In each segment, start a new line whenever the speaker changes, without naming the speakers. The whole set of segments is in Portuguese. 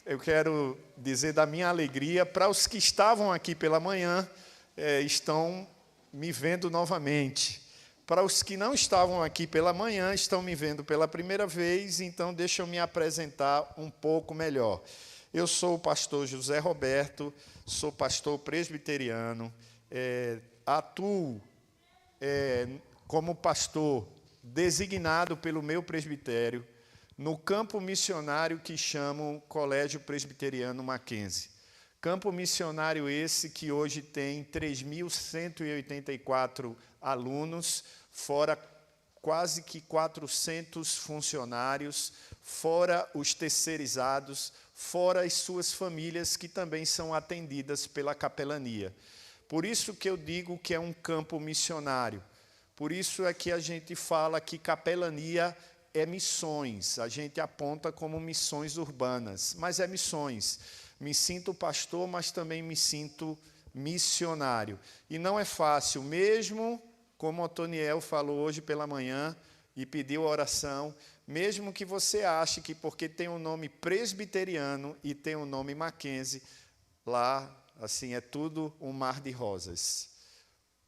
eu quero dizer da minha alegria para os que estavam aqui pela manhã, estão me vendo novamente. Para os que não estavam aqui pela manhã, estão me vendo pela primeira vez, então deixa eu me apresentar um pouco melhor. Eu sou o pastor José Roberto, sou pastor presbiteriano, atuo como pastor designado pelo meu presbitério no campo missionário que chamam Colégio Presbiteriano Mackenzie. Campo missionário esse que hoje tem 3.184 alunos, fora quase que 400 funcionários, fora os terceirizados, fora as suas famílias que também são atendidas pela capelania. Por isso que eu digo que é um campo missionário. Por isso é que a gente fala que capelania é missões. A gente aponta como missões urbanas, mas é missões. Me sinto pastor, mas também me sinto missionário. E não é fácil, mesmo como o Otoniel falou hoje pela manhã e pediu oração, mesmo que você ache que porque tem o nome presbiteriano e tem o nome Mackenzie, lá, assim, é tudo um mar de rosas.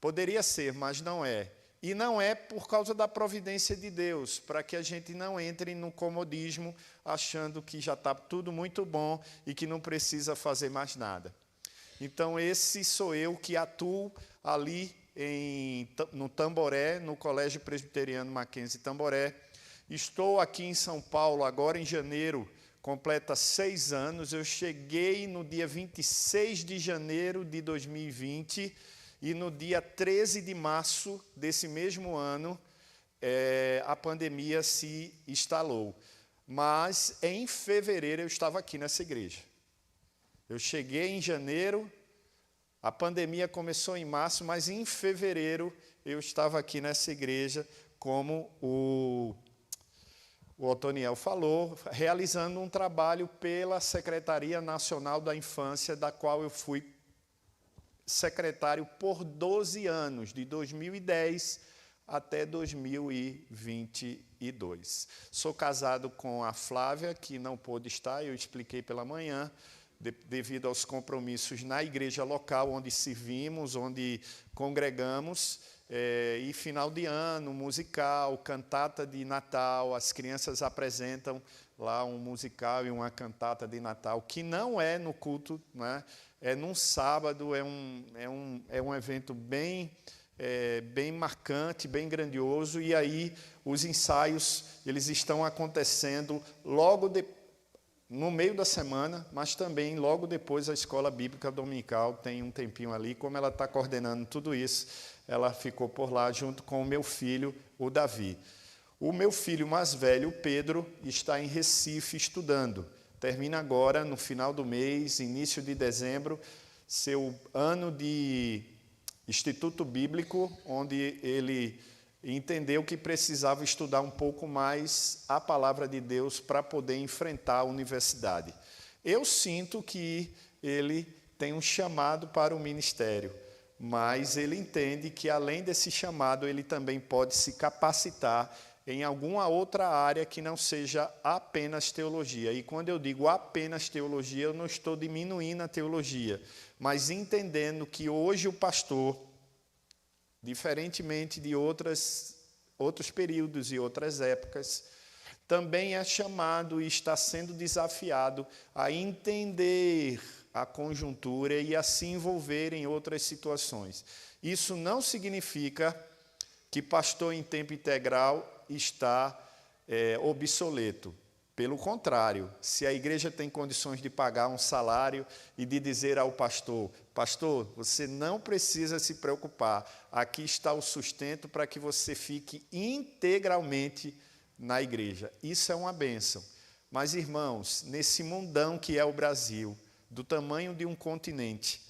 Poderia ser, mas não é. E não é por causa da providência de Deus, para que a gente não entre no comodismo, achando que já está tudo muito bom e que não precisa fazer mais nada. Então, esse sou eu que atuo ali no Tamboré, no Colégio Presbiteriano Mackenzie Tamboré. Estou aqui em São Paulo, agora em janeiro, completa 6 anos. Eu cheguei no dia 26 de janeiro de 2020, e no dia 13 de março desse mesmo ano, a pandemia se instalou. Mas, em fevereiro, eu estava aqui nessa igreja. Eu cheguei em janeiro, a pandemia começou em março, mas em fevereiro eu estava aqui nessa igreja, como o Otoniel falou, realizando um trabalho pela Secretaria Nacional da Infância, da qual eu fui secretário por 12 anos, de 2010 até 2022. Sou casado com a Flávia, que não pôde estar, eu expliquei pela manhã, devido aos compromissos na igreja local, onde servimos, onde congregamos, e final de ano, musical, cantata de Natal, as crianças apresentam lá um musical e uma cantata de Natal, que não é no culto, né? É num sábado, é um evento bem marcante, bem grandioso, e aí os ensaios eles estão acontecendo logo no meio da semana, mas também logo depois a Escola Bíblica Dominical tem um tempinho ali. Como ela está coordenando tudo isso, ela ficou por lá junto com o meu filho, o Davi. O meu filho mais velho, o Pedro, está em Recife estudando. Termina agora, no final do mês, início de dezembro, seu ano de Instituto Bíblico, onde ele entendeu que precisava estudar um pouco mais a palavra de Deus para poder enfrentar a universidade. Eu sinto que ele tem um chamado para o ministério, mas ele entende que, além desse chamado, ele também pode se capacitar em alguma outra área que não seja apenas teologia. E quando eu digo apenas teologia, eu não estou diminuindo a teologia, mas entendendo que hoje o pastor, diferentemente de outros períodos e outras épocas, também é chamado e está sendo desafiado a entender a conjuntura e a se envolver em outras situações. Isso não significa que pastor em tempo integral está obsoleto. Pelo contrário, se a igreja tem condições de pagar um salário e de dizer ao pastor, pastor, você não precisa se preocupar, aqui está o sustento para que você fique integralmente na igreja. Isso é uma bênção. Mas, irmãos, nesse mundão que é o Brasil, do tamanho de um continente,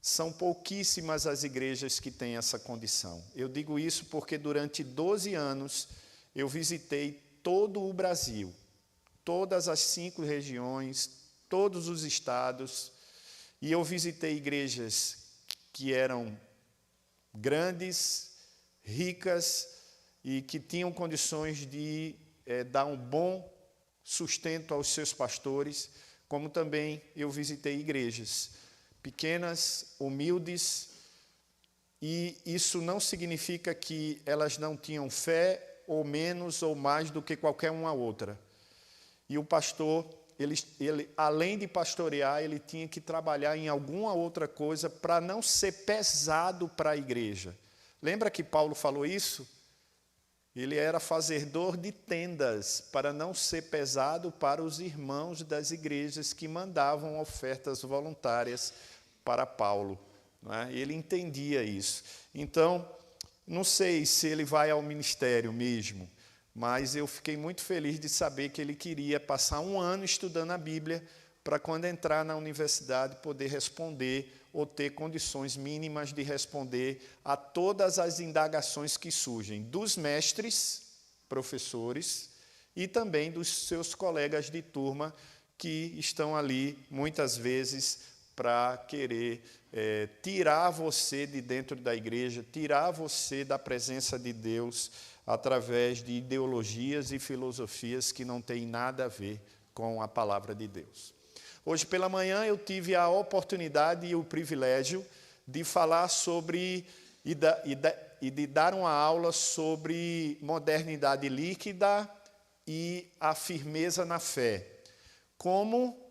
são pouquíssimas as igrejas que têm essa condição. Eu digo isso porque durante 12 anos eu visitei todo o Brasil, todas as 5 regiões, todos os estados, e eu visitei igrejas que eram grandes, ricas e que tinham condições de dar um bom sustento aos seus pastores, como também eu visitei igrejas pequenas, humildes, e isso não significa que elas não tinham fé, ou menos ou mais do que qualquer uma outra. E o pastor, ele além de pastorear, ele tinha que trabalhar em alguma outra coisa para não ser pesado para a igreja. Lembra que Paulo falou isso? Ele era fazedor de tendas, para não ser pesado para os irmãos das igrejas que mandavam ofertas voluntárias para Paulo. Não é? Ele entendia isso. Então, não sei se ele vai ao ministério mesmo, mas eu fiquei muito feliz de saber que ele queria passar 1 ano estudando a Bíblia, para quando entrar na universidade poder responder ou ter condições mínimas de responder a todas as indagações que surgem dos mestres, professores, e também dos seus colegas de turma que estão ali, muitas vezes, para querer tirar você de dentro da igreja, tirar você da presença de Deus, através de ideologias e filosofias que não têm nada a ver com a palavra de Deus. Hoje pela manhã eu tive a oportunidade e o privilégio de falar sobre e de dar uma aula sobre modernidade líquida e a firmeza na fé. Como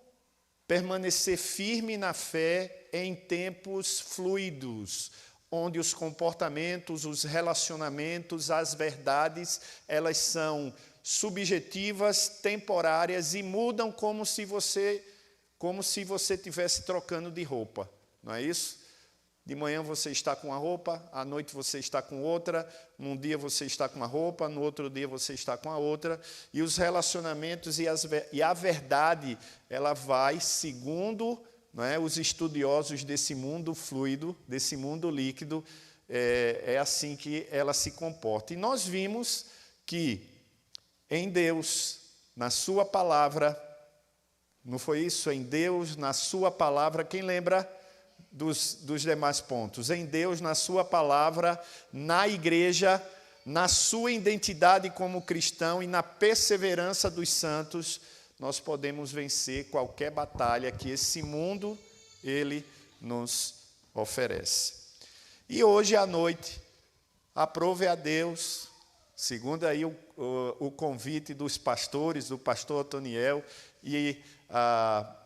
permanecer firme na fé em tempos fluidos, onde os comportamentos, os relacionamentos, as verdades, elas são subjetivas, temporárias e mudam como se você estivesse trocando de roupa, não é isso? De manhã você está com uma roupa, à noite você está com outra, num dia você está com uma roupa, no outro dia você está com a outra, e os relacionamentos e a verdade, ela vai segundo, não é, os estudiosos desse mundo fluido, desse mundo líquido, é assim que ela se comporta. E nós vimos que em Deus, na sua palavra, não foi isso? Em Deus, na sua palavra, quem lembra dos demais pontos? Em Deus, na sua palavra, na igreja, na sua identidade como cristão e na perseverança dos santos, nós podemos vencer qualquer batalha que esse mundo, ele nos oferece. E hoje à noite, aprove a Deus, segundo aí o convite dos pastores, do pastor Otoniel, e a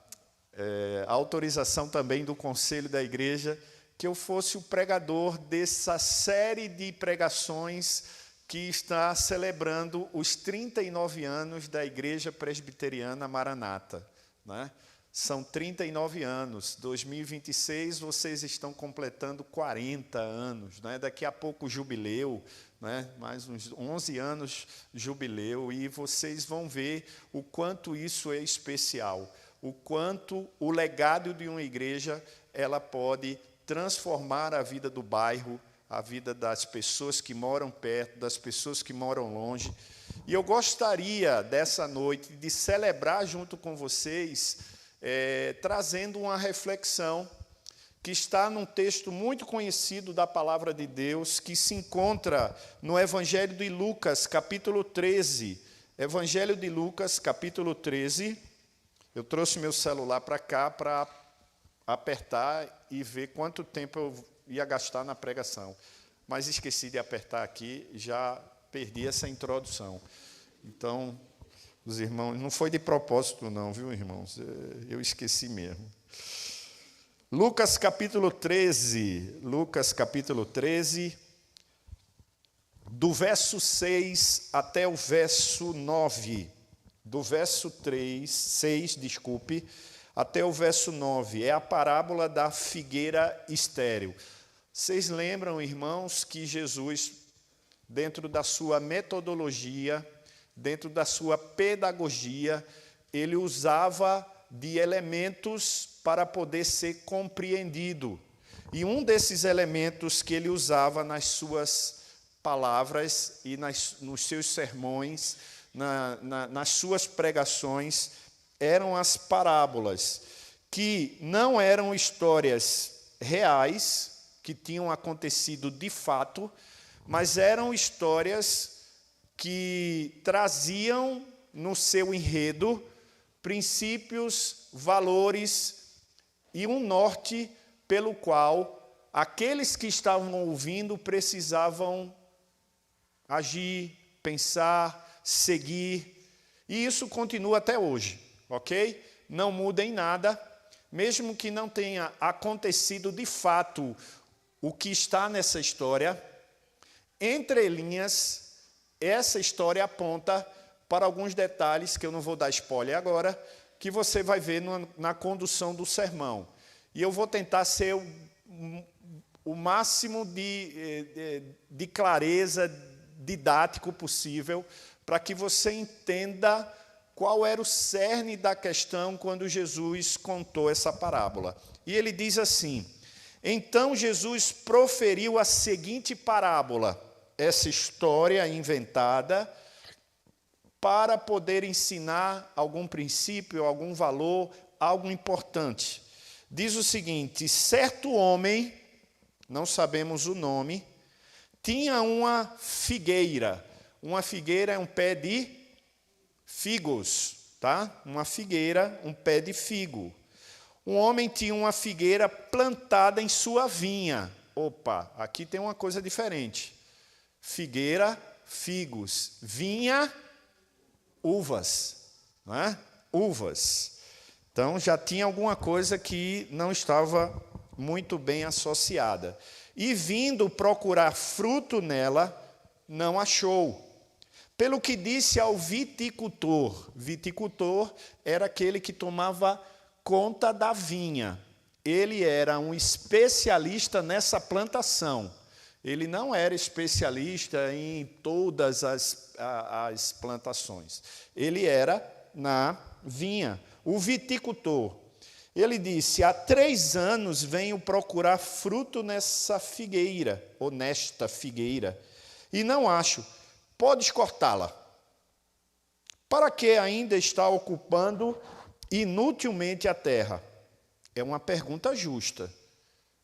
autorização também do conselho da igreja, que eu fosse o pregador dessa série de pregações que está celebrando os 39 anos da Igreja Presbiteriana Maranata, né? São 39 anos, 2026 vocês estão completando 40 anos, né? Daqui a pouco jubileu, né? Mais uns 11 anos jubileu, e vocês vão ver o quanto isso é especial, o quanto o legado de uma igreja ela pode transformar a vida do bairro, a vida das pessoas que moram perto, das pessoas que moram longe. E eu gostaria, dessa noite, de celebrar junto com vocês, trazendo uma reflexão que está num texto muito conhecido da Palavra de Deus, que se encontra no Evangelho de Lucas, capítulo 13. Evangelho de Lucas, capítulo 13. Eu trouxe meu celular para cá para apertar e ver quanto tempo eu ia gastar na pregação. Mas esqueci de apertar aqui, já perdi essa introdução. Então, os irmãos, não foi de propósito não, viu, irmãos? Eu esqueci mesmo. Lucas capítulo 13, do verso 6 até o verso 9. Do verso 6, até o verso 9, é a parábola da figueira estéril. Vocês lembram, irmãos, que Jesus, dentro da sua metodologia, dentro da sua pedagogia, ele usava de elementos para poder ser compreendido. E um desses elementos que ele usava nas suas palavras e nos seus sermões, nas suas pregações, eram as parábolas, que não eram histórias reais, que tinham acontecido de fato, mas eram histórias que traziam no seu enredo princípios valores e um norte pelo qual aqueles que estavam ouvindo precisavam agir, pensar, seguir. E isso continua até hoje, ok? Não muda em nada, mesmo que não tenha acontecido de fato o que está nessa história. Entre linhas, essa história aponta para alguns detalhes, que eu não vou dar spoiler agora, que você vai ver na condução do sermão. E eu vou tentar ser o máximo de clareza didático possível, para que você entenda qual era o cerne da questão quando Jesus contou essa parábola. E ele diz assim: então Jesus proferiu a seguinte parábola, essa história inventada, para poder ensinar algum princípio, algum valor, algo importante. Diz o seguinte: certo homem, não sabemos o nome, tinha uma figueira. Uma figueira é um pé de figos, tá? Uma figueira, um pé de figo. Um homem tinha uma figueira plantada em sua vinha. Opa, aqui tem uma coisa diferente. Figueira, figos. Vinha, uvas, não é? Uvas. Então, já tinha alguma coisa que não estava muito bem associada. E vindo procurar fruto nela, não achou. Pelo que disse ao viticultor. Viticultor era aquele que tomava conta da vinha. Ele era um especialista nessa plantação. Ele não era especialista em todas as plantações. Ele era na vinha. O viticultor. Ele disse: há 3 anos venho procurar fruto nessa figueira, ou nesta figueira, e não acho. Podes cortá-la. Para que ainda está ocupando inutilmente a terra? É uma pergunta justa.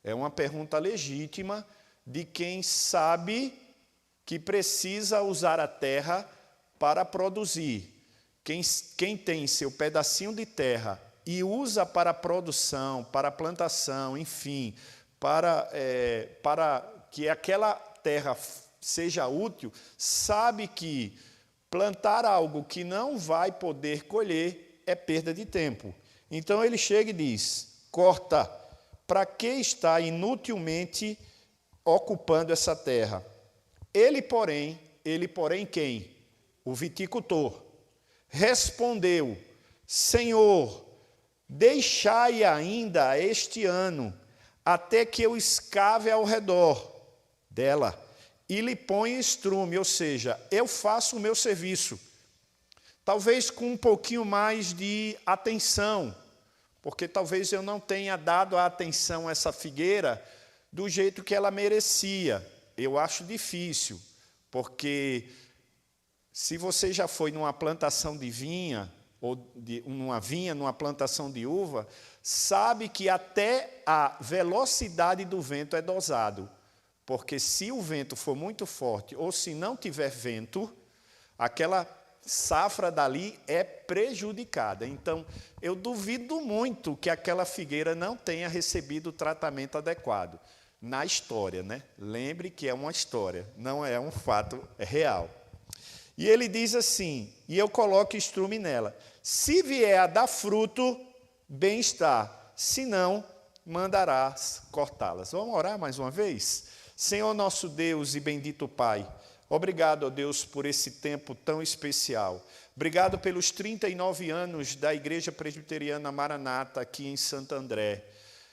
É uma pergunta legítima de quem sabe que precisa usar a terra para produzir. Quem tem seu pedacinho de terra e usa para produção, para plantação, enfim, para que aquela terra seja útil, sabe que plantar algo que não vai poder colher é perda de tempo. Então ele chega e diz: corta, para que está inutilmente ocupando essa terra? Ele, porém quem? O viticultor. Respondeu: Senhor, deixai ainda este ano, até que eu escave ao redor dela e lhe ponha estrume, ou seja, eu faço o meu serviço. Talvez com um pouquinho mais de atenção, porque talvez eu não tenha dado a atenção a essa figueira do jeito que ela merecia. Eu acho difícil, porque se você já foi numa plantação de vinha, ou numa plantação de uva, sabe que até a velocidade do vento é dosado. Porque se o vento for muito forte, ou se não tiver vento, aquela safra dali é prejudicada. Então, eu duvido muito que aquela figueira não tenha recebido o tratamento adequado. Na história, né? Lembre que é uma história, não é um fato real. E ele diz assim: e eu coloco estrume nela. Se vier a dar fruto, bem está. Se não, mandarás cortá-las. Vamos orar mais uma vez? Senhor nosso Deus e bendito Pai, obrigado, ó Deus, por esse tempo tão especial. Obrigado pelos 39 anos da Igreja Presbiteriana Maranata aqui em Santo André.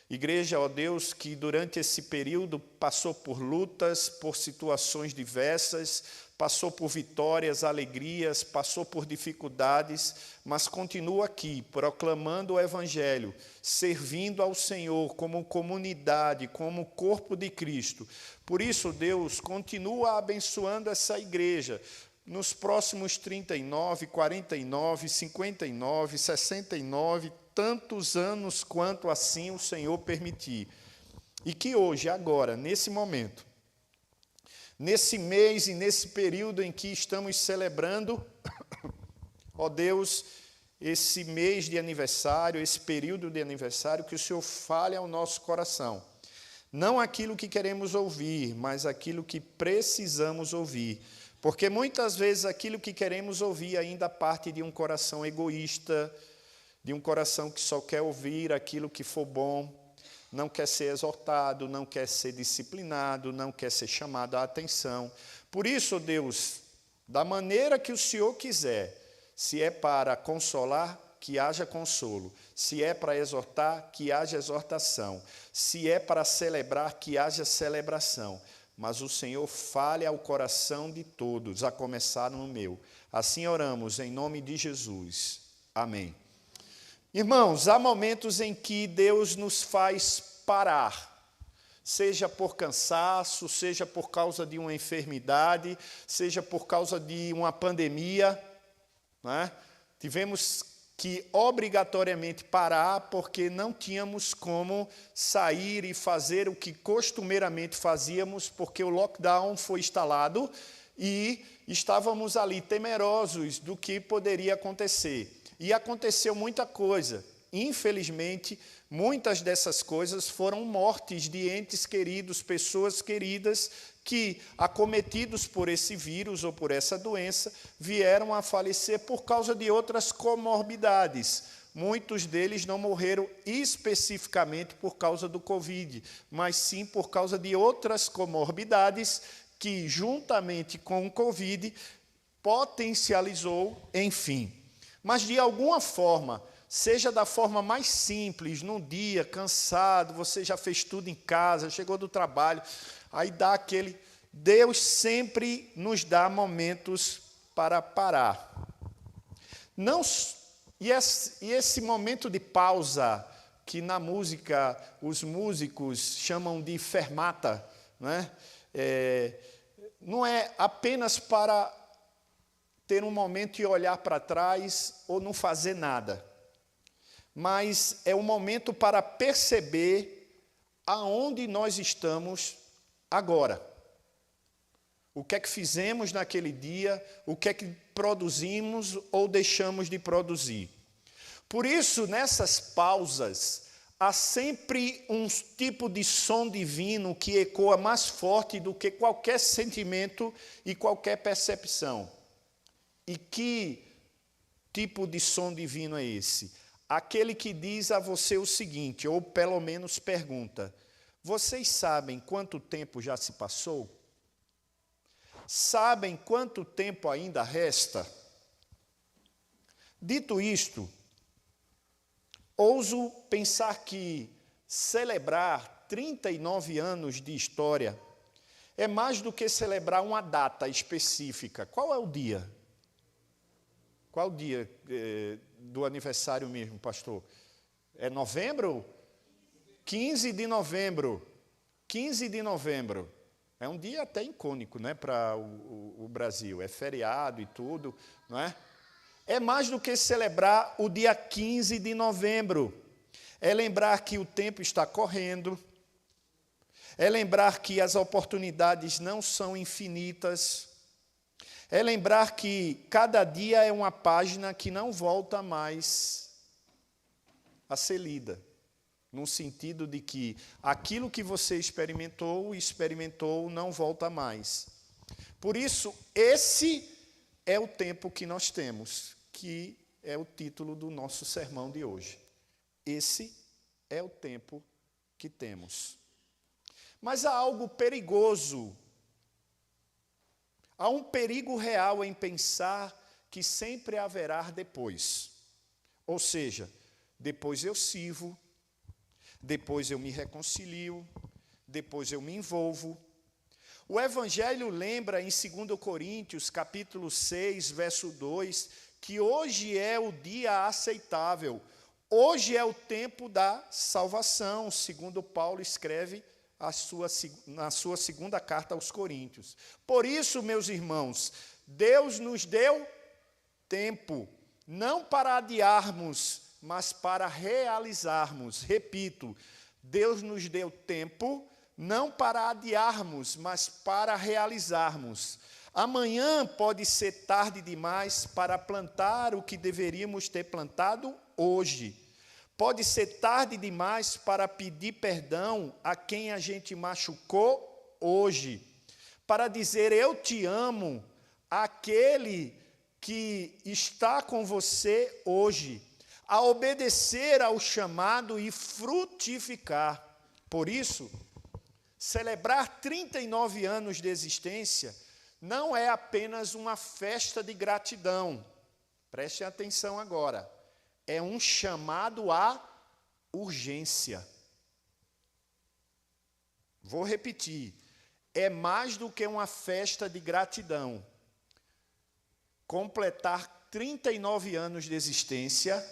Igreja, ó Deus, que durante esse período passou por lutas, por situações diversas, passou por vitórias, alegrias, passou por dificuldades, mas continua aqui, proclamando o Evangelho, servindo ao Senhor como comunidade, como corpo de Cristo. Por isso, Deus, continua abençoando essa igreja nos próximos 39, 49, 59, 69, tantos anos quanto assim o Senhor permitir. E que hoje, agora, nesse momento, nesse mês e nesse período em que estamos celebrando, ó Deus, esse mês de aniversário, esse período de aniversário, que o Senhor fale ao nosso coração. Não aquilo que queremos ouvir, mas aquilo que precisamos ouvir. Porque muitas vezes aquilo que queremos ouvir ainda parte de um coração egoísta, de um coração que só quer ouvir aquilo que for bom, não quer ser exortado, não quer ser disciplinado, não quer ser chamado à atenção. Por isso, Deus, da maneira que o Senhor quiser, se é para consolar, que haja consolo. Se é para exortar, que haja exortação. Se é para celebrar, que haja celebração. Mas o Senhor fale ao coração de todos, a começar no meu. Assim oramos, em nome de Jesus. Amém. Irmãos, há momentos em que Deus nos faz parar, seja por cansaço, seja por causa de uma enfermidade, seja por causa de uma pandemia, né? Tivemos que obrigatoriamente parar porque não tínhamos como sair e fazer o que costumeiramente fazíamos, porque o lockdown foi instalado e estávamos ali temerosos do que poderia acontecer. E aconteceu muita coisa. Infelizmente, muitas dessas coisas foram mortes de entes queridos, pessoas queridas que, acometidos por esse vírus ou por essa doença, vieram a falecer por causa de outras comorbidades. Muitos deles não morreram especificamente por causa do Covid, mas sim por causa de outras comorbidades que, juntamente com o Covid, potencializou, enfim. Mas, de alguma forma, seja da forma mais simples, num dia, cansado, você já fez tudo em casa, chegou do trabalho, aí dá aquele... Deus sempre nos dá momentos para parar. Não, e esse momento de pausa, que na música os músicos chamam de fermata, né? Não é apenas para ter um momento e olhar para trás ou não fazer nada, mas é um momento para perceber aonde nós estamos agora. O que é que fizemos naquele dia, o que é que produzimos ou deixamos de produzir. Por isso, nessas pausas, há sempre um tipo de som divino que ecoa mais forte do que qualquer sentimento e qualquer percepção. E que tipo de som divino é esse? Aquele que diz a você o seguinte, ou pelo menos pergunta: vocês sabem quanto tempo já se passou? Sabem quanto tempo ainda resta? Dito isto, ouso pensar que celebrar 39 anos de história é mais do que celebrar uma data específica. Qual é o dia? Qual o dia do aniversário mesmo, pastor? É novembro? 15 de novembro. 15 de novembro. É um dia até icônico, né, para o Brasil. É feriado e tudo, não é? É mais do que celebrar o dia 15 de novembro. É lembrar que o tempo está correndo. É lembrar que as oportunidades não são infinitas. É lembrar que cada dia é uma página que não volta mais a ser lida, no sentido de que aquilo que você experimentou, não volta mais. Por isso, esse é o tempo que nós temos, que é o título do nosso sermão de hoje. Esse é o tempo que temos. Mas há algo perigoso. Há um perigo real em pensar que sempre haverá depois. Ou seja, depois eu sirvo, depois eu me reconcilio, depois eu me envolvo. O Evangelho lembra em 2 Coríntios, capítulo 6, verso 2, que hoje é o dia aceitável, hoje é o tempo da salvação, segundo Paulo escreve na sua segunda carta aos Coríntios. Por isso, meus irmãos, Deus nos deu tempo, não para adiarmos, mas para realizarmos. Repito, Deus nos deu tempo, não para adiarmos, mas para realizarmos. Amanhã pode ser tarde demais para plantar o que deveríamos ter plantado hoje. Pode ser tarde demais para pedir perdão a quem a gente machucou hoje. Para dizer eu te amo àquele que está com você hoje. A obedecer ao chamado e frutificar. Por isso, celebrar 39 anos de existência não é apenas uma festa de gratidão. Preste atenção agora. É um chamado à urgência. Vou repetir. É mais do que uma festa de gratidão. Completar 39 anos de existência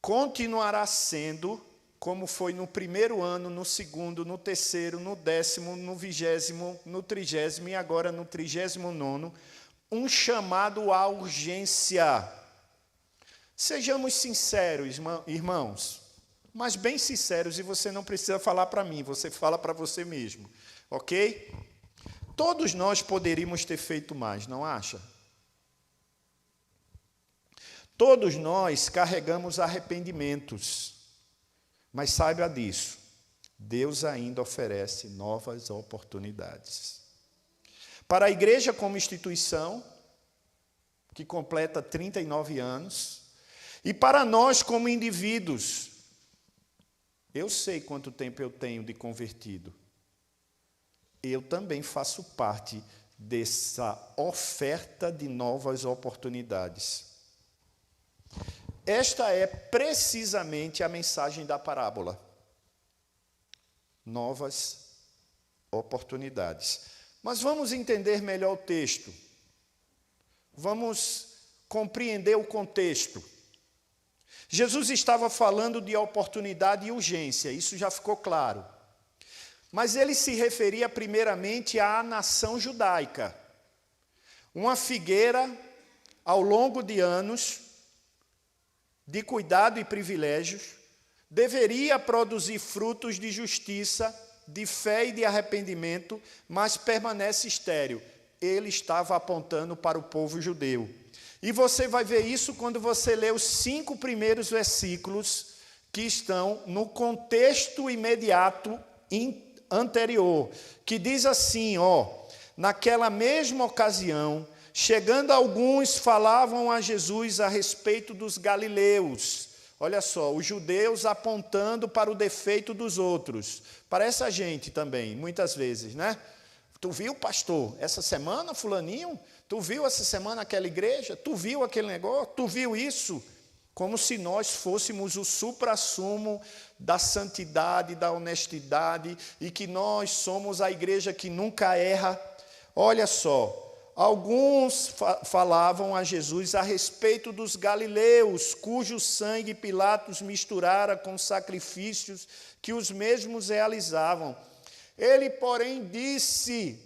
continuará sendo, como foi no primeiro ano, no segundo, no terceiro, no 10º, no 20º, no 30º e agora no 39º, um chamado à urgência. Sejamos sinceros, irmãos, mas bem sinceros, e você não precisa falar para mim, você fala para você mesmo, ok? Todos nós poderíamos ter feito mais, não acha? Todos nós carregamos arrependimentos, mas saiba disso, Deus ainda oferece novas oportunidades. Para a igreja como instituição, que completa 39 anos, e para nós como indivíduos, eu sei quanto tempo eu tenho de convertido. Eu também faço parte dessa oferta de novas oportunidades. Esta é precisamente a mensagem da parábola. Novas oportunidades. Mas vamos entender melhor o texto. Vamos compreender o contexto. Jesus estava falando de oportunidade e urgência, isso já ficou claro. Mas ele se referia primeiramente à nação judaica. Uma figueira, ao longo de anos, de cuidado e privilégios, deveria produzir frutos de justiça, de fé e de arrependimento, mas permanece estéril. Ele estava apontando para o povo judeu. E você vai ver isso quando você lê os 5 primeiros versículos que estão no contexto imediato anterior, que diz assim, naquela mesma ocasião, chegando alguns, falavam a Jesus a respeito dos galileus. Olha só, os judeus apontando para o defeito dos outros. Parece a gente também, muitas vezes, né? Tu viu, pastor, essa semana, fulaninho? Tu viu essa semana aquela igreja? Tu viu aquele negócio? Tu viu isso? Como se nós fôssemos o suprassumo da santidade, da honestidade, e que nós somos a igreja que nunca erra. Olha só. Alguns falavam a Jesus a respeito dos galileus, cujo sangue Pilatos misturara com sacrifícios que os mesmos realizavam. Ele, porém, disse,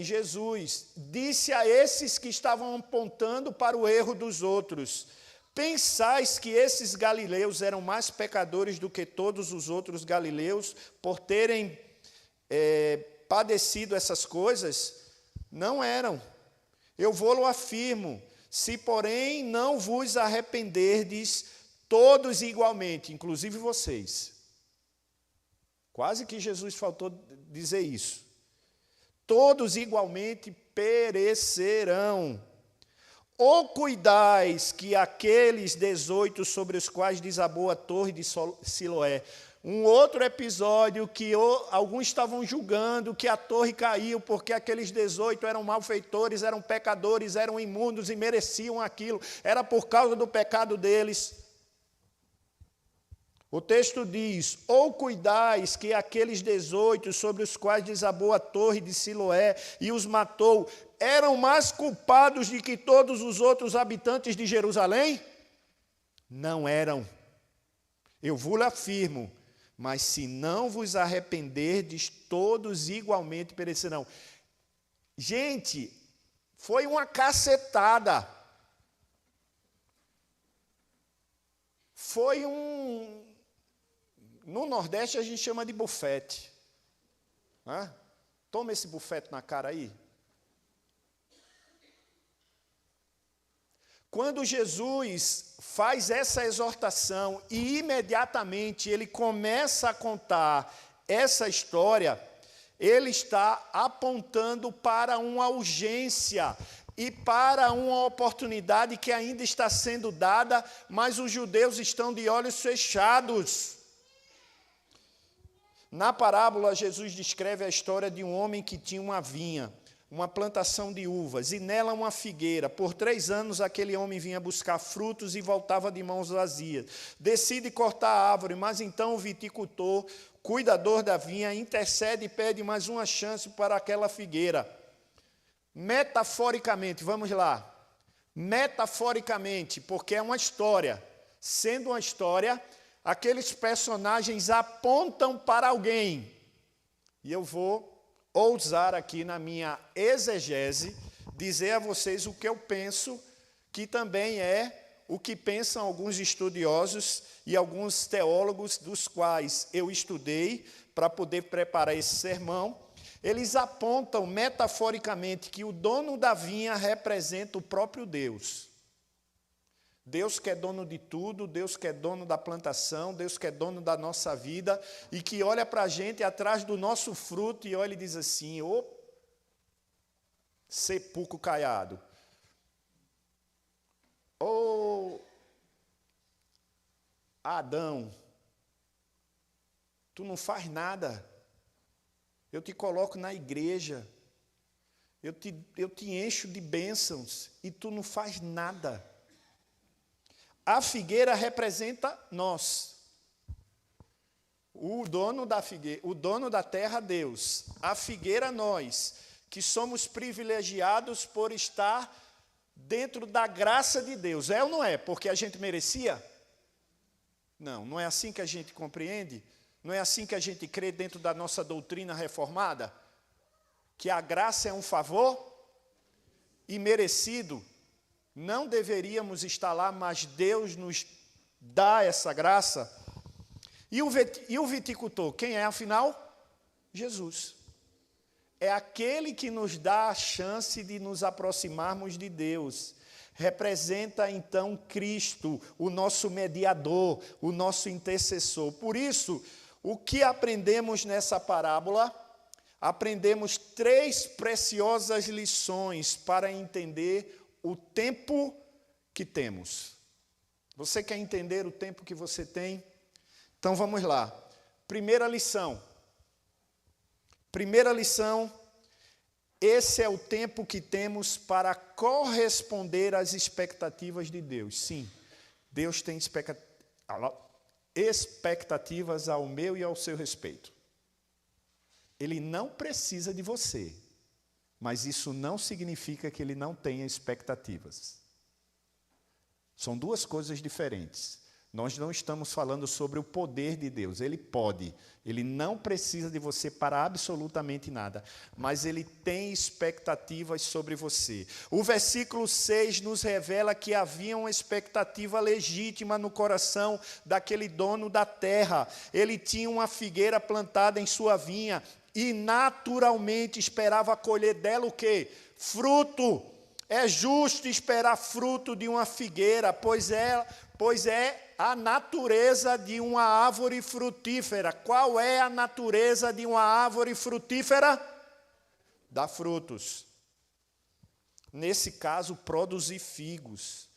Jesus, disse a esses que estavam apontando para o erro dos outros, pensais que esses galileus eram mais pecadores do que todos os outros galileus, por terem padecido essas coisas? Não eram. Eu vou-lo afirmo, se porém não vos arrependerdes, todos igualmente, inclusive vocês. Quase que Jesus faltou dizer isso. Todos igualmente perecerão. Ou cuidais que aqueles 18 sobre os quais desabou a torre de Siloé, um outro episódio que alguns estavam julgando que a torre caiu porque aqueles 18 eram malfeitores, eram pecadores, eram imundos e mereciam aquilo. Era por causa do pecado deles. O texto diz, ou cuidais que aqueles 18 sobre os quais desabou a torre de Siloé e os matou, eram mais culpados de que todos os outros habitantes de Jerusalém? Não eram. Eu vos afirmo, mas se não vos arrependerdes, todos igualmente perecerão. Gente, foi uma cacetada. Foi no Nordeste a gente chama de bufete. Toma esse bufete na cara aí. Quando Jesus faz essa exortação e imediatamente ele começa a contar essa história, ele está apontando para uma urgência e para uma oportunidade que ainda está sendo dada, mas os judeus estão de olhos fechados. Na parábola, Jesus descreve a história de um homem que tinha uma vinha, uma plantação de uvas, e nela uma figueira. Por 3 anos aquele homem vinha buscar frutos e voltava de mãos vazias. Decide cortar a árvore, mas então o viticultor, cuidador da vinha, intercede e pede mais uma chance para aquela figueira. Metaforicamente, vamos lá. Metaforicamente, porque é uma história. Sendo uma história, aqueles personagens apontam para alguém. E eu vou ousar aqui na minha exegese, dizer a vocês o que eu penso, que também é o que pensam alguns estudiosos e alguns teólogos dos quais eu estudei para poder preparar esse sermão. Eles apontam metaforicamente que o dono da vinha representa o próprio Deus. Deus que é dono de tudo, Deus que é dono da plantação, Deus que é dono da nossa vida e que olha para a gente atrás do nosso fruto e olha e diz assim, ô sepulcro caiado, ô Adão, tu não faz nada, eu te coloco na igreja, eu te encho de bênçãos e tu não faz nada. A figueira representa nós. O dono da figueira, o dono da terra, Deus. A figueira, nós, que somos privilegiados por estar dentro da graça de Deus. É ou não é? Porque a gente merecia? Não, não é assim que a gente compreende? Não é assim que a gente crê dentro da nossa doutrina reformada? Que a graça é um favor imerecido. Não deveríamos estar lá, mas Deus nos dá essa graça. E o viticultor, quem é afinal? Jesus. É aquele que nos dá a chance de nos aproximarmos de Deus. Representa então Cristo, o nosso mediador, o nosso intercessor. Por isso, o que aprendemos nessa parábola? Aprendemos 3 preciosas lições para entender o tempo que temos. Você quer entender o tempo que você tem? Então vamos lá. Primeira lição. Esse é o tempo que temos para corresponder às expectativas de Deus. Sim, Deus tem expectativas ao meu e ao seu respeito. Ele não precisa de você. Mas isso não significa que ele não tenha expectativas. São 2 coisas diferentes. Nós não estamos falando sobre o poder de Deus. Ele pode, ele não precisa de você para absolutamente nada, mas ele tem expectativas sobre você. O versículo 6 nos revela que havia uma expectativa legítima no coração daquele dono da terra. Ele tinha uma figueira plantada em sua vinha, e naturalmente esperava colher dela o quê? Fruto. É justo esperar fruto de uma figueira, pois é a natureza de uma árvore frutífera. Qual é a natureza de uma árvore frutífera? Dá frutos. Nesse caso, produzir figos.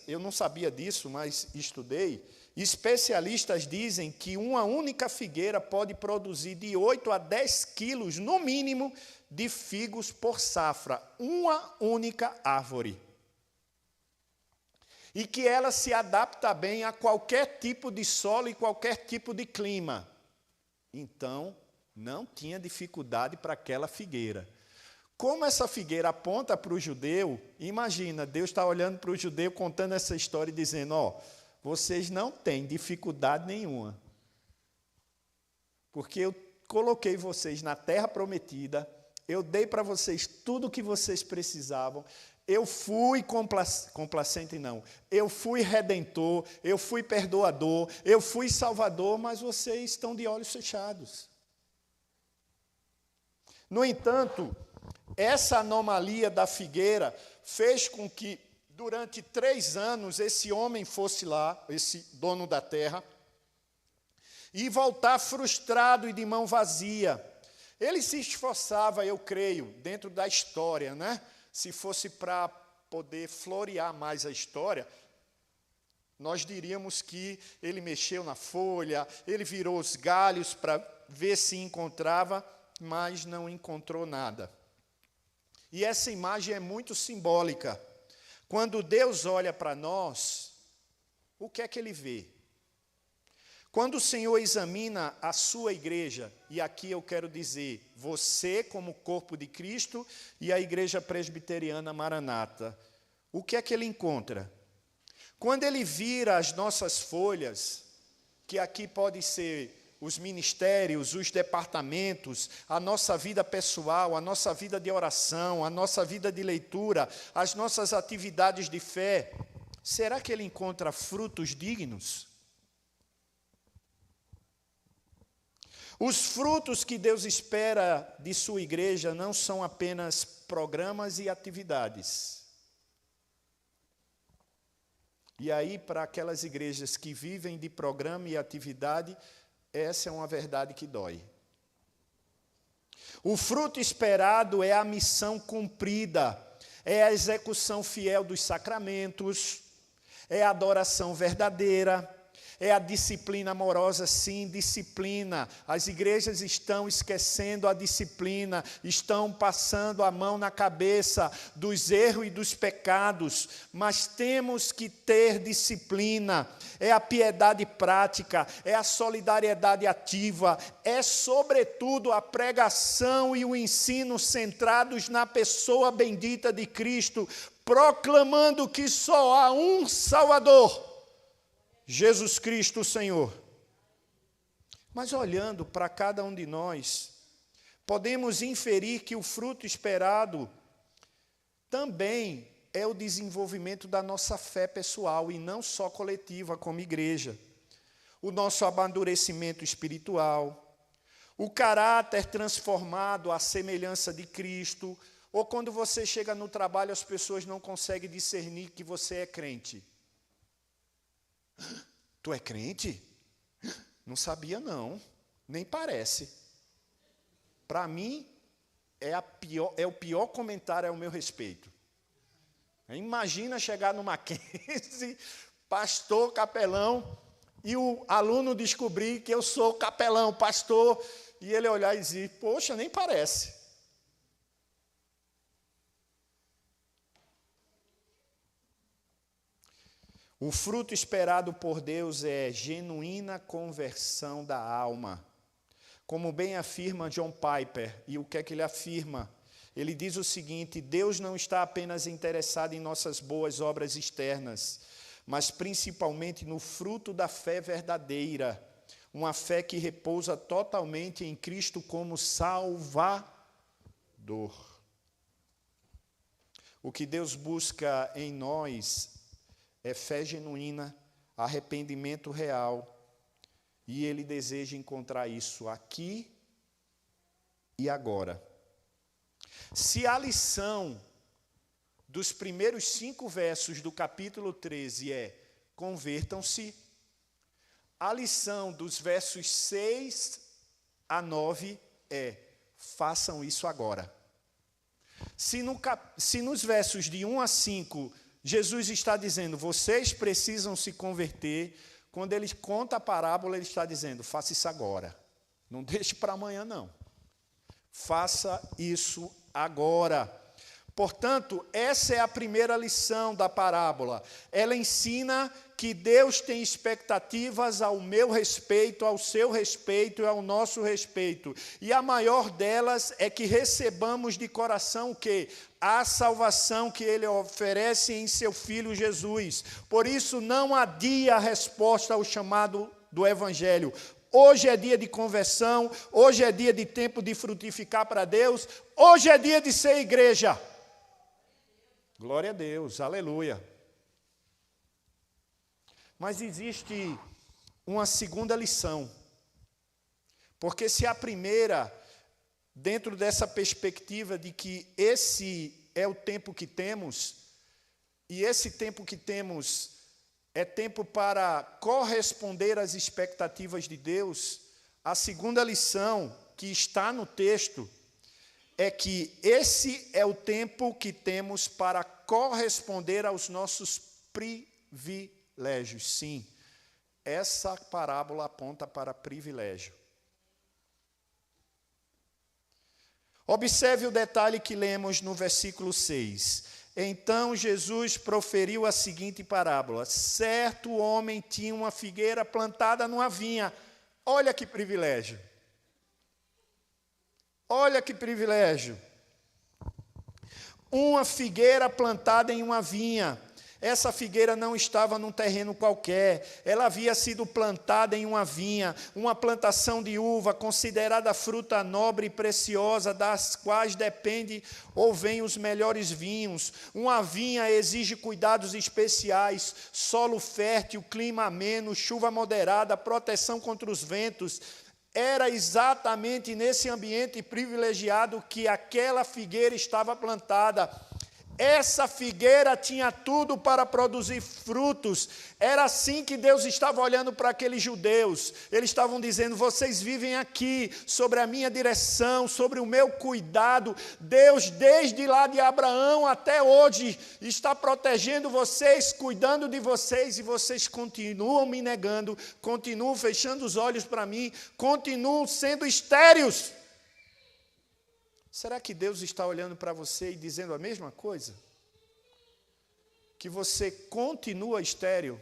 Eu não sabia disso, mas estudei. Especialistas dizem que uma única figueira pode produzir de 8 a 10 quilos, no mínimo, de figos por safra. Uma única árvore. E que ela se adapta bem a qualquer tipo de solo e qualquer tipo de clima. Então, não tinha dificuldade para aquela figueira. Como essa figueira aponta para o judeu, imagina, Deus está olhando para o judeu, contando essa história e dizendo, vocês não têm dificuldade nenhuma, porque eu coloquei vocês na terra prometida, eu dei para vocês tudo o que vocês precisavam, eu fui complacente não, eu fui redentor, eu fui perdoador, eu fui salvador, mas vocês estão de olhos fechados. No entanto, essa anomalia da figueira fez com que, durante 3 anos, esse homem fosse lá, esse dono da terra, e voltar frustrado e de mão vazia. Ele se esforçava, eu creio, dentro da história, né? Se fosse para poder florear mais a história, nós diríamos que ele mexeu na folha, ele virou os galhos para ver se encontrava, mas não encontrou nada. E essa imagem é muito simbólica. Quando Deus olha para nós, o que é que Ele vê? Quando o Senhor examina a sua igreja, e aqui eu quero dizer, você como corpo de Cristo e a Igreja Presbiteriana Maranata, o que é que Ele encontra? Quando Ele vira as nossas folhas, que aqui pode ser os ministérios, os departamentos, a nossa vida pessoal, a nossa vida de oração, a nossa vida de leitura, as nossas atividades de fé, será que Ele encontra frutos dignos? Os frutos que Deus espera de sua igreja não são apenas programas e atividades. E aí, para aquelas igrejas que vivem de programa e atividade, essa é uma verdade que dói. O fruto esperado é a missão cumprida, é a execução fiel dos sacramentos, é a adoração verdadeira, é a disciplina amorosa, sim, disciplina. As igrejas estão esquecendo a disciplina, estão passando a mão na cabeça dos erros e dos pecados, mas temos que ter disciplina. É a piedade prática, é a solidariedade ativa, é, sobretudo, a pregação e o ensino centrados na pessoa bendita de Cristo, proclamando que só há um Salvador, Jesus Cristo, o Senhor. Mas olhando para cada um de nós, podemos inferir que o fruto esperado também é o desenvolvimento da nossa fé pessoal e não só coletiva como igreja. O nosso amadurecimento espiritual, o caráter transformado à semelhança de Cristo, ou quando você chega no trabalho as pessoas não conseguem discernir que você é crente. Tu é crente? Não sabia não, nem parece. Para mim, é o pior comentário ao meu respeito. Imagina chegar numa Mackenzie, pastor, capelão, e o aluno descobrir que eu sou capelão, pastor, e ele olhar e dizer, poxa, nem parece. O fruto esperado por Deus é genuína conversão da alma. Como bem afirma John Piper, e o que é que ele afirma? Ele diz o seguinte: Deus não está apenas interessado em nossas boas obras externas, mas principalmente no fruto da fé verdadeira, uma fé que repousa totalmente em Cristo como Salvador. O que Deus busca em nós é fé genuína, arrependimento real, e Ele deseja encontrar isso aqui e agora. Se a lição dos primeiros 5 versos do capítulo 13 é convertam-se, a lição dos versos 6 a 9 é façam isso agora. Se nos versos de 1 a 5 Jesus está dizendo, vocês precisam se converter, quando ele conta a parábola, ele está dizendo, faça isso agora. Não deixe para amanhã, não. Faça isso agora. Portanto, essa é a primeira lição da parábola. Ela ensina que Deus tem expectativas ao meu respeito, ao seu respeito e ao nosso respeito. E a maior delas é que recebamos de coração o quê? A salvação que Ele oferece em seu Filho Jesus. Por isso, não adia a resposta ao chamado do Evangelho. Hoje é dia de conversão, hoje é dia de tempo de frutificar para Deus, hoje é dia de ser igreja. Glória a Deus, aleluia. Mas existe uma segunda lição. Porque se a primeira dentro dessa perspectiva de que esse é o tempo que temos, e esse tempo que temos é tempo para corresponder às expectativas de Deus, a segunda lição que está no texto é que esse é o tempo que temos para corresponder aos nossos privilégios. Sim, essa parábola aponta para privilégio. Observe o detalhe que lemos no versículo 6. Então Jesus proferiu a seguinte parábola: certo homem tinha uma figueira plantada numa vinha. Olha que privilégio. Olha que privilégio. Uma figueira plantada em uma vinha. Essa figueira não estava num terreno qualquer, ela havia sido plantada em uma vinha, uma plantação de uva, considerada fruta nobre e preciosa, das quais depende ou vêm os melhores vinhos. Uma vinha exige cuidados especiais, solo fértil, clima ameno, chuva moderada, proteção contra os ventos. Era exatamente nesse ambiente privilegiado que aquela figueira estava plantada. Essa figueira tinha tudo para produzir frutos. Era assim que Deus estava olhando para aqueles judeus. Eles estavam dizendo: vocês vivem aqui, sobre a minha direção, sobre o meu cuidado. Deus, desde lá de Abraão até hoje, está protegendo vocês, cuidando de vocês, e vocês continuam me negando, continuam fechando os olhos para mim, continuam sendo estéreos. Será que Deus está olhando para você e dizendo a mesma coisa? Que você continua estéril?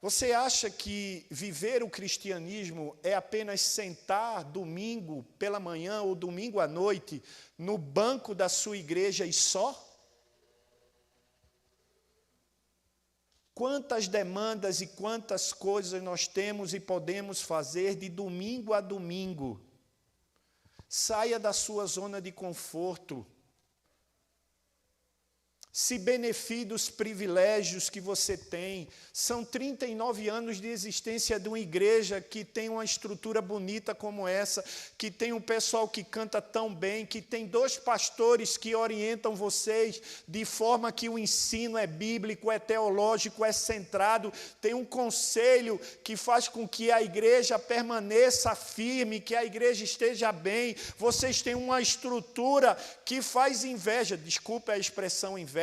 Você acha que viver o cristianismo é apenas sentar domingo pela manhã ou domingo à noite no banco da sua igreja e só? Quantas demandas e quantas coisas nós temos e podemos fazer de domingo a domingo? Saia da sua zona de conforto. Se beneficie dos privilégios que você tem. São 39 anos de existência de uma igreja que tem uma estrutura bonita como essa, que tem um pessoal que canta tão bem, que tem 2 pastores que orientam vocês de forma que o ensino é bíblico, é teológico, é centrado. Tem um conselho que faz com que a igreja permaneça firme, que a igreja esteja bem. Vocês têm uma estrutura que faz inveja. Desculpe a expressão inveja.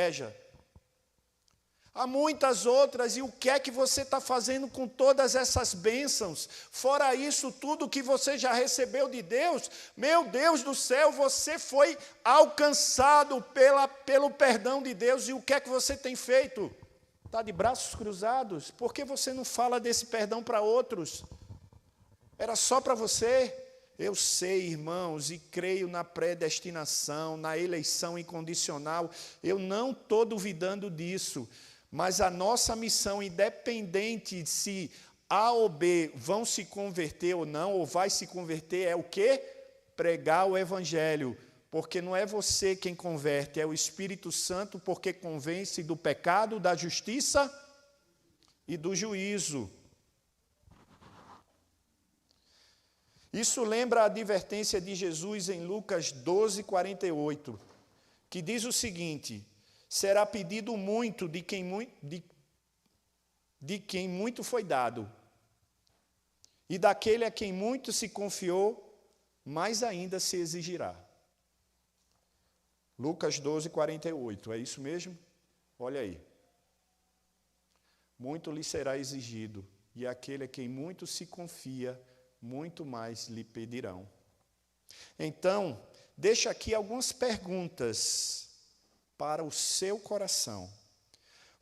Há muitas outras, e o que é que você está fazendo com todas essas bênçãos? Fora isso, tudo que você já recebeu de Deus, meu Deus do céu, você foi alcançado pelo perdão de Deus, e o que é que você tem feito? Está de braços cruzados? Por que você não fala desse perdão para outros? Era só para você? Eu sei, irmãos, e creio na predestinação, na eleição incondicional. Eu não estou duvidando disso, mas a nossa missão, independente de se A ou B vão se converter ou não, ou vai se converter, é o quê? Pregar o Evangelho, porque não é você quem converte, é o Espírito Santo, porque convence do pecado, da justiça e do juízo. Isso lembra a advertência de Jesus em Lucas 12, 48, que diz o seguinte: será pedido muito de quem muito foi dado, e daquele a quem muito se confiou, mais ainda se exigirá. Lucas 12, 48, é isso mesmo? Olha aí. Muito lhe será exigido, e aquele a quem muito se confia, muito mais lhe pedirão. Então, deixo aqui algumas perguntas para o seu coração.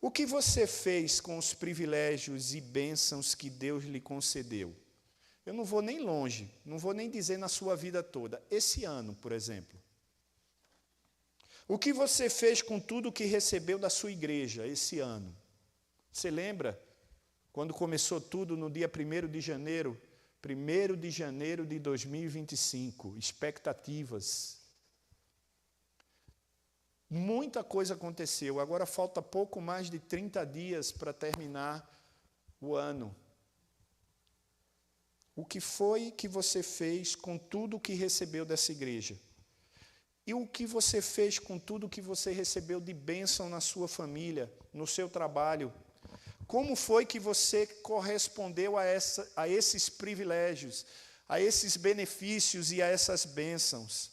O que você fez com os privilégios e bênçãos que Deus lhe concedeu? Eu não vou nem longe, não vou nem dizer na sua vida toda. Esse ano, por exemplo. O que você fez com tudo que recebeu da sua igreja esse ano? Você lembra quando começou tudo no dia 1º de janeiro? 1º de janeiro de 2025, expectativas. Muita coisa aconteceu, agora falta pouco mais de 30 dias para terminar o ano. o que foi que você fez com tudo que recebeu dessa igreja? E o que você fez com tudo que você recebeu de bênção na sua família, no seu trabalho? Como foi que você correspondeu a esses privilégios, a esses benefícios e a essas bênçãos?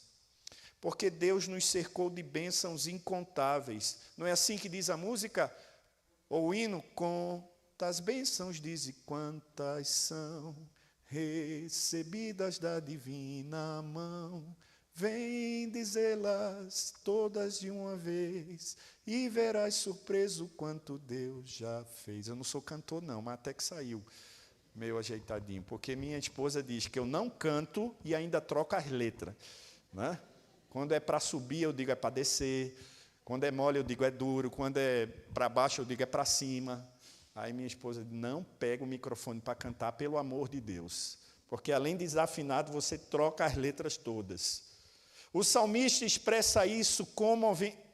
Porque Deus nos cercou de bênçãos incontáveis. Não é assim que diz a música? Ou o hino? Quantas bênçãos, diz, e quantas são recebidas da divina mão. Vem dizê-las todas de uma vez, e verás surpreso quanto Deus já fez. Eu não sou cantor não, mas até que saiu meio ajeitadinho, porque minha esposa diz que eu não canto e ainda troco as letras, né? Quando é para subir, eu digo é para descer. Quando é mole, eu digo é duro. Quando é para baixo, eu digo é para cima. Aí minha esposa diz, não pega o microfone para cantar, pelo amor de Deus. Porque além de desafinado, você troca as letras todas. O salmista expressa isso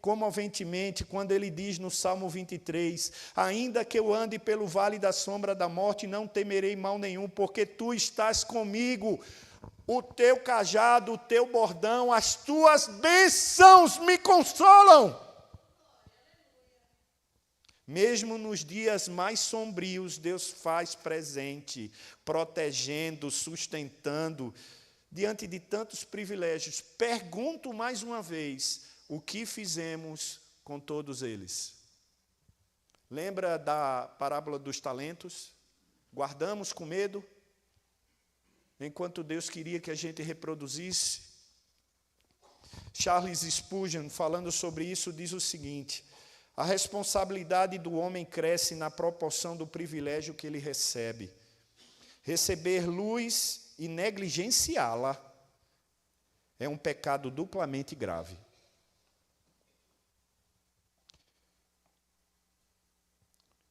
comoventemente quando ele diz no Salmo 23, ainda que eu ande pelo vale da sombra da morte, não temerei mal nenhum, porque tu estás comigo. O teu cajado, o teu bordão, as tuas bênçãos me consolam. Mesmo nos dias mais sombrios, Deus faz presente, protegendo, sustentando, diante de tantos privilégios. Pergunto mais uma vez, o que fizemos com todos eles? Lembra da parábola dos talentos? Guardamos com medo? Enquanto Deus queria que a gente reproduzisse. Charles Spurgeon, falando sobre isso, diz o seguinte: a responsabilidade do homem cresce na proporção do privilégio que ele recebe. Receber luz e negligenciá-la é um pecado duplamente grave.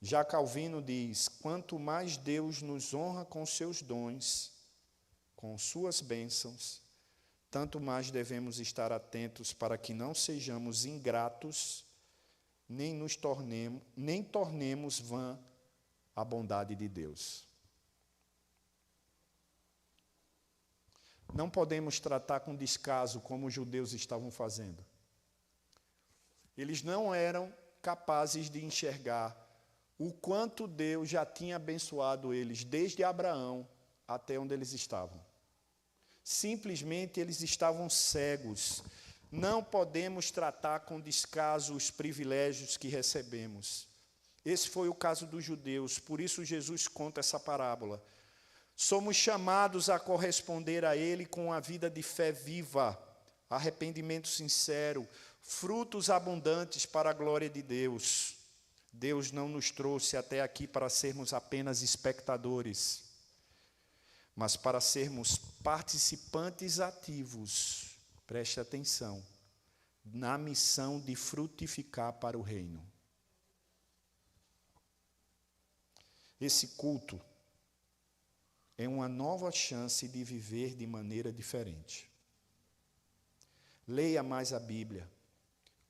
Já Calvino diz, quanto mais Deus nos honra com seus dons, com suas bênçãos, tanto mais devemos estar atentos para que não sejamos ingratos, nem tornemos vã a bondade de Deus. Não podemos tratar com descaso como os judeus estavam fazendo. Eles não eram capazes de enxergar o quanto Deus já tinha abençoado eles, desde Abraão até onde eles estavam. Simplesmente eles estavam cegos. Não podemos tratar com descaso os privilégios que recebemos. Esse foi o caso dos judeus, por isso Jesus conta essa parábola. Somos chamados a corresponder a Ele com a vida de fé viva, arrependimento sincero, frutos abundantes para a glória de Deus. Deus não nos trouxe até aqui para sermos apenas espectadores, mas para sermos participantes ativos, preste atenção, na missão de frutificar para o reino. Esse culto é uma nova chance de viver de maneira diferente. Leia mais a Bíblia,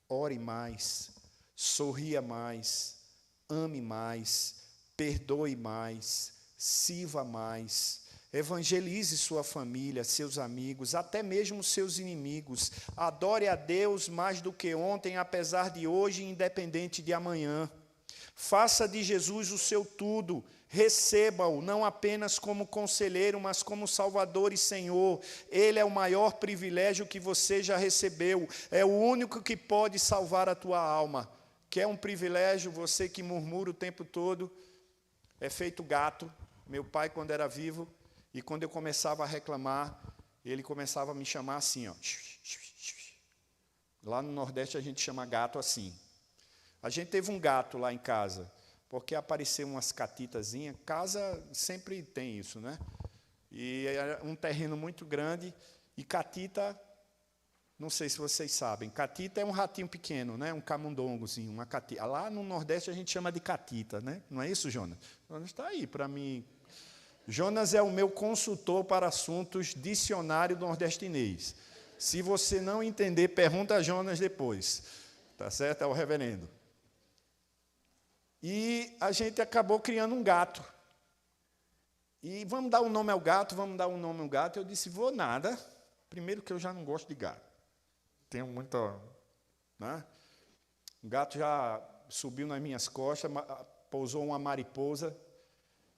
ore mais, sorria mais, ame mais, perdoe mais, sirva mais, evangelize sua família, seus amigos, até mesmo seus inimigos. Adore a Deus mais do que ontem, apesar de hoje, independente de amanhã. Faça de Jesus o seu tudo. Receba-o, não apenas como conselheiro, mas como Salvador e Senhor. Ele é o maior privilégio que você já recebeu. É o único que pode salvar a tua alma. Quer um privilégio? Você que murmura o tempo todo, é feito gato. Meu pai, quando era vivo, e quando eu começava a reclamar, ele começava a me chamar assim, ó. Lá no Nordeste a gente chama gato assim. A gente teve um gato lá em casa, porque apareceu umas catitazinhas. Casa sempre tem isso, né? E era um terreno muito grande, e catita, não sei se vocês sabem, catita é um ratinho pequeno, né? Um camundongozinho, uma catita. Lá no Nordeste a gente chama de catita, né? Não é isso, Jonas? Jonas está aí para mim. Jonas é o meu consultor para assuntos dicionário nordestinês. Se você não entender, pergunta a Jonas depois. Tá certo? É o reverendo. E a gente acabou criando um gato. E vamos dar um nome ao gato, vamos dar um nome ao gato. Eu disse, vou nada. Primeiro que eu já não gosto de gato. Tenho muita... Né? O gato já subiu nas minhas costas, pousou uma mariposa,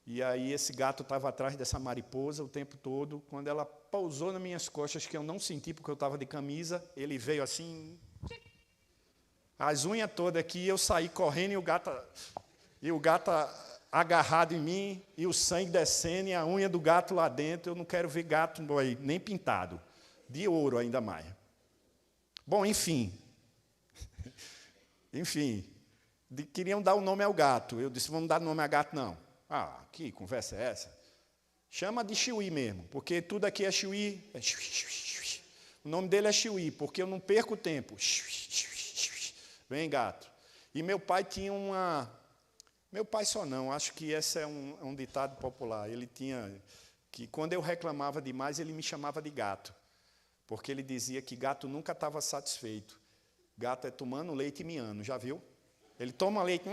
e aí esse gato estava atrás dessa mariposa o tempo todo. Quando ela pousou nas minhas costas, que eu não senti porque eu estava de camisa, ele veio assim, as unhas todas aqui, eu saí correndo e o gato agarrado em mim, e o sangue descendo, e a unha do gato lá dentro. Eu não quero ver gato nem pintado, de ouro ainda mais. Bom, enfim, queriam dar o nome ao gato. Eu disse, vamos dar nome a gato, não. Ah, que conversa é essa? Chama de Chiuí mesmo, porque tudo aqui é Chiuí. O nome dele é Chiuí, porque eu não perco tempo. Vem, gato. E meu pai tinha uma... Meu pai só não, acho que esse é um ditado popular. Ele tinha... que quando eu reclamava demais, ele me chamava de gato. Porque ele dizia que gato nunca estava satisfeito. Gato é tomando leite e miando, já viu? Ele toma leite...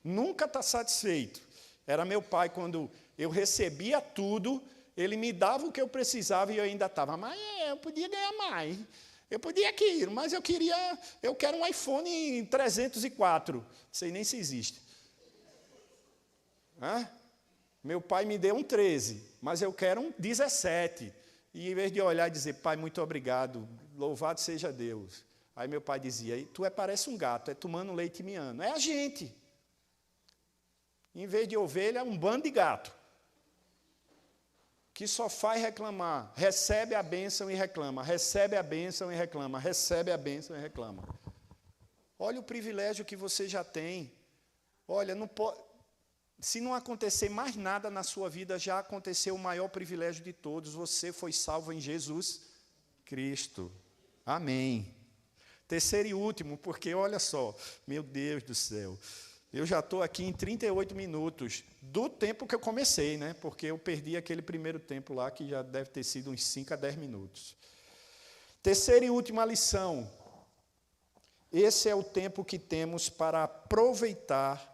Nunca está satisfeito. Era meu pai, quando eu recebia tudo, ele me dava o que eu precisava e eu ainda estava, mas eu podia ganhar mais, eu podia aquilo, mas eu quero um iPhone 304, não sei nem se existe. Meu pai me deu um 13, mas eu quero um 17. E em vez de olhar e dizer, pai, muito obrigado, louvado seja Deus. Aí meu pai dizia, tu parece um gato, tomando leite e miando. É a gente. Em vez de ovelha, é um bando de gato. Que só faz reclamar. Recebe a bênção e reclama. Recebe a bênção e reclama. Recebe a bênção e reclama. Olha o privilégio que você já tem. Olha, não pode... Se não acontecer mais nada na sua vida, já aconteceu o maior privilégio de todos. Você foi salvo em Jesus Cristo. Amém. Terceiro e último, porque olha só, meu Deus do céu, eu já estou aqui em 38 minutos do tempo que eu comecei, né? Porque eu perdi aquele primeiro tempo lá, que já deve ter sido uns 5 a 10 minutos. Terceira e última lição. Esse é o tempo que temos para aproveitar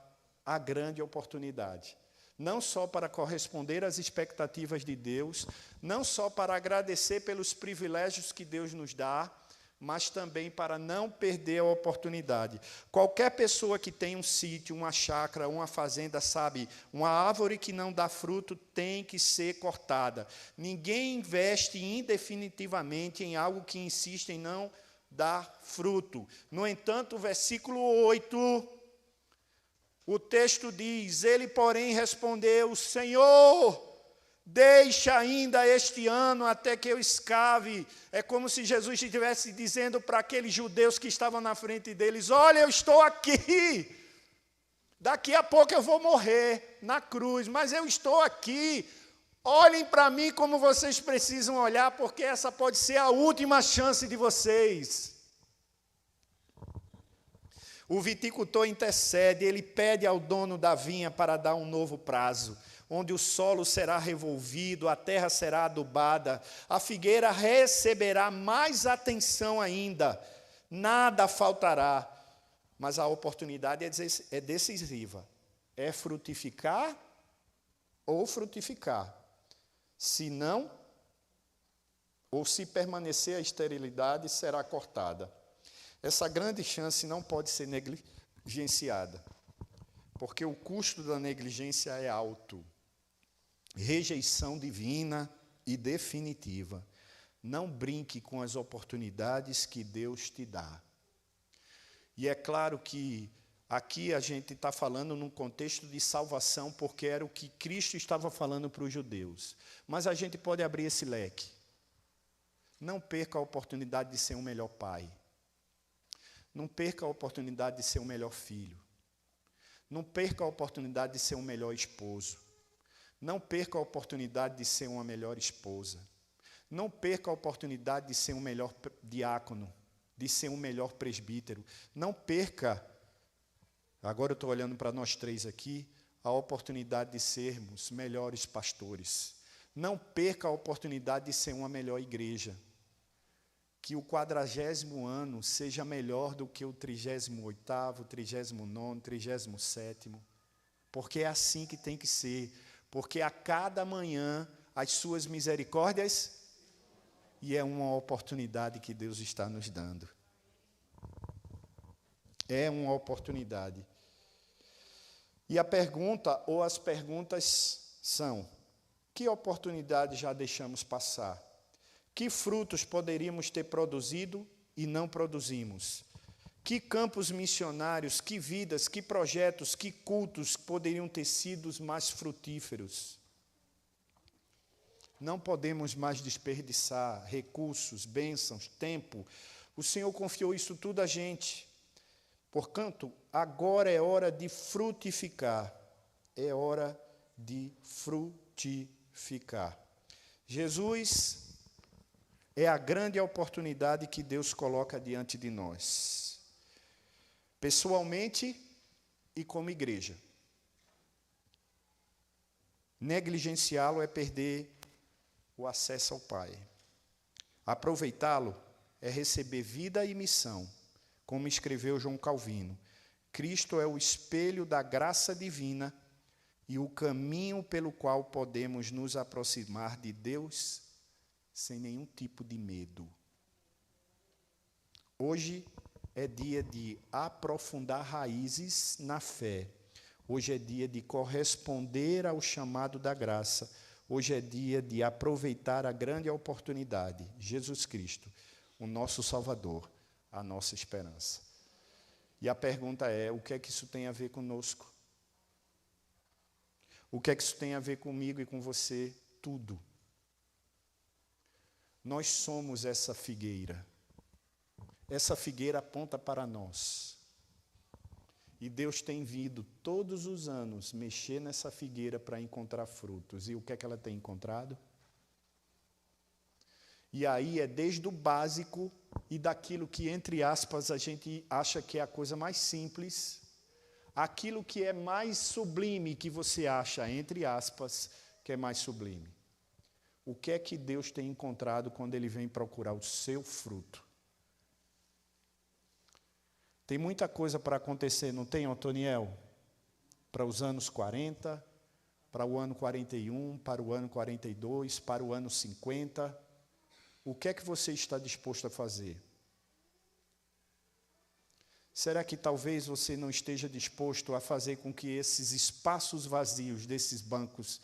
a grande oportunidade. Não só para corresponder às expectativas de Deus, não só para agradecer pelos privilégios que Deus nos dá, mas também para não perder a oportunidade. Qualquer pessoa que tem um sítio, uma chácara, uma fazenda, sabe, uma árvore que não dá fruto tem que ser cortada. Ninguém investe indefinitivamente em algo que insiste em não dar fruto. No entanto, o versículo 8, o texto diz, ele, porém, respondeu, Senhor, deixa ainda este ano até que eu escave. É como se Jesus estivesse dizendo para aqueles judeus que estavam na frente deles, olha, eu estou aqui, daqui a pouco eu vou morrer na cruz, mas eu estou aqui, olhem para mim como vocês precisam olhar, porque essa pode ser a última chance de vocês. O viticultor intercede, ele pede ao dono da vinha para dar um novo prazo, onde o solo será revolvido, a terra será adubada, a figueira receberá mais atenção ainda, nada faltará, mas a oportunidade é decisiva, é frutificar ou frutificar, se não, ou se permanecer a esterilidade, será cortada. Essa grande chance não pode ser negligenciada, porque o custo da negligência é alto. Rejeição divina e definitiva. Não brinque com as oportunidades que Deus te dá. E é claro que aqui a gente está falando num contexto de salvação, porque era o que Cristo estava falando para os judeus. Mas a gente pode abrir esse leque. Não perca a oportunidade de ser um melhor pai. Não perca a oportunidade de ser um melhor filho. Não perca a oportunidade de ser um melhor esposo. Não perca a oportunidade de ser uma melhor esposa. Não perca a oportunidade de ser um melhor diácono, de ser um melhor presbítero. Não perca, agora eu estou olhando para nós três aqui, a oportunidade de sermos melhores pastores. Não perca a oportunidade de ser uma melhor igreja. Que o 40º ano seja melhor do que o 38º, 39º, 37º. porque é assim que tem que ser, porque a cada manhã as suas misericórdias, e é uma oportunidade que Deus está nos dando. É uma oportunidade. E a pergunta, ou as perguntas são: que oportunidade já deixamos passar? Que frutos poderíamos ter produzido e não produzimos? Que campos missionários, que vidas, que projetos, que cultos poderiam ter sido mais frutíferos? Não podemos mais desperdiçar recursos, bênçãos, tempo. O Senhor confiou isso tudo a gente. Portanto, agora é hora de frutificar. É hora de frutificar. Jesus é a grande oportunidade que Deus coloca diante de nós, pessoalmente e como igreja. Negligenciá-lo é perder o acesso ao Pai. Aproveitá-lo é receber vida e missão, como escreveu João Calvino. Cristo é o espelho da graça divina e o caminho pelo qual podemos nos aproximar de Deus sem nenhum tipo de medo. Hoje é dia de aprofundar raízes na fé. Hoje é dia de corresponder ao chamado da graça. Hoje é dia de aproveitar a grande oportunidade, Jesus Cristo, o nosso Salvador, a nossa esperança. E a pergunta é: o que é que isso tem a ver conosco? O que é que isso tem a ver comigo e com você? Tudo. Nós somos essa figueira. Essa figueira aponta para nós. E Deus tem vindo todos os anos mexer nessa figueira para encontrar frutos. E o que é que ela tem encontrado? E aí é desde o básico e daquilo que, entre aspas, a gente acha que é a coisa mais simples, aquilo que é mais sublime que você acha, entre aspas, que é mais sublime. O que é que Deus tem encontrado quando Ele vem procurar o seu fruto? Tem muita coisa para acontecer, não tem, Otoniel? Para os anos 40, para o ano 41, para o ano 42, para o ano 50. O que é que você está disposto a fazer? Será que talvez você não esteja disposto a fazer com que esses espaços vazios desses bancos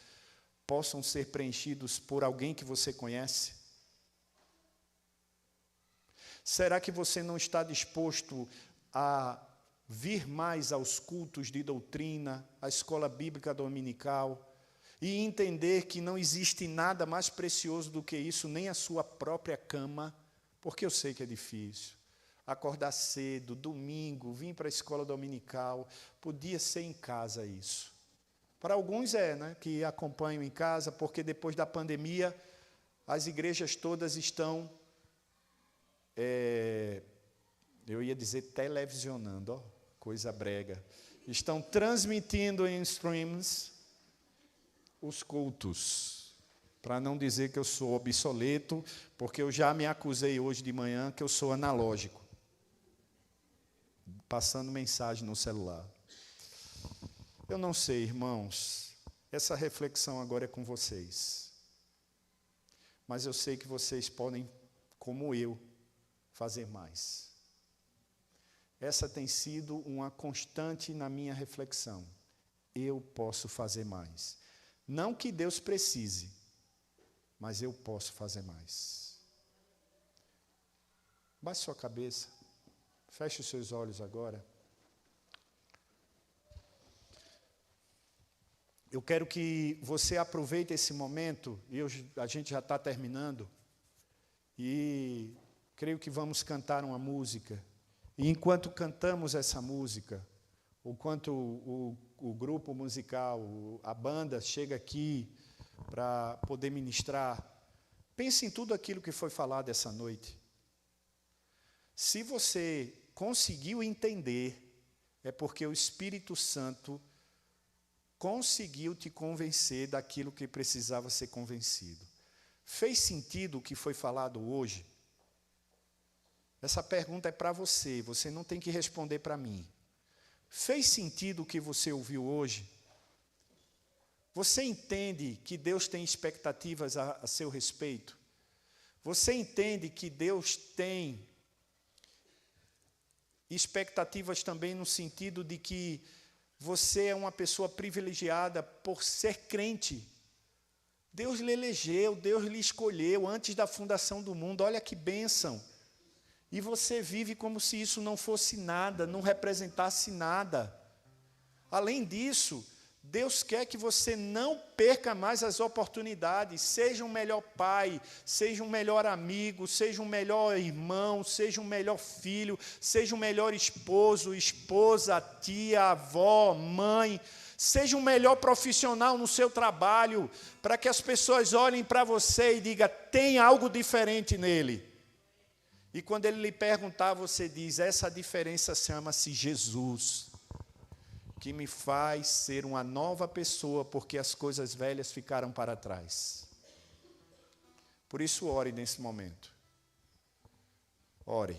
possam ser preenchidos por alguém que você conhece? Será que você não está disposto a vir mais aos cultos de doutrina, à escola bíblica dominical, e entender que não existe nada mais precioso do que isso, nem a sua própria cama, porque eu sei que é difícil. Acordar cedo, domingo, vir para a escola dominical, podia ser em casa isso. Para alguns né, que acompanham em casa, porque depois da pandemia, as igrejas todas estão, eu ia dizer televisionando, ó, coisa brega. Estão transmitindo em streams os cultos, para não dizer que eu sou obsoleto, porque eu já me acusei hoje de manhã que eu sou analógico, passando mensagem no celular. Eu não sei, irmãos, essa reflexão agora é com vocês, mas eu sei que vocês podem, como eu, fazer mais. Essa tem sido uma constante na minha reflexão. Eu posso fazer mais. Não que Deus precise, mas eu posso fazer mais. Baixe sua cabeça, feche os seus olhos agora. Eu quero que você aproveite esse momento, e a gente já está terminando, e creio que vamos cantar uma música. E enquanto cantamos essa música, enquanto o grupo musical, a banda chega aqui para poder ministrar, pense em tudo aquilo que foi falado essa noite. Se você conseguiu entender, é porque o Espírito Santo conseguiu te convencer daquilo que precisava ser convencido. Fez sentido o que foi falado hoje? Essa pergunta é para você, você não tem que responder para mim. Fez sentido o que você ouviu hoje? Você entende que Deus tem expectativas a seu respeito? Você entende que Deus tem expectativas também no sentido de que você é uma pessoa privilegiada por ser crente? Deus lhe elegeu, Deus lhe escolheu antes da fundação do mundo. Olha que bênção! E você vive como se isso não fosse nada, não representasse nada. Além disso, Deus quer que você não perca mais as oportunidades. Seja um melhor pai, seja um melhor amigo, seja um melhor irmão, seja um melhor filho, seja um melhor esposo, esposa, tia, avó, mãe. Seja um melhor profissional no seu trabalho, para que as pessoas olhem para você e digam, tem algo diferente nele. E quando ele lhe perguntar, você diz, essa diferença chama-se Jesus, que me faz ser uma nova pessoa, porque as coisas velhas ficaram para trás. Por isso, ore nesse momento. Ore.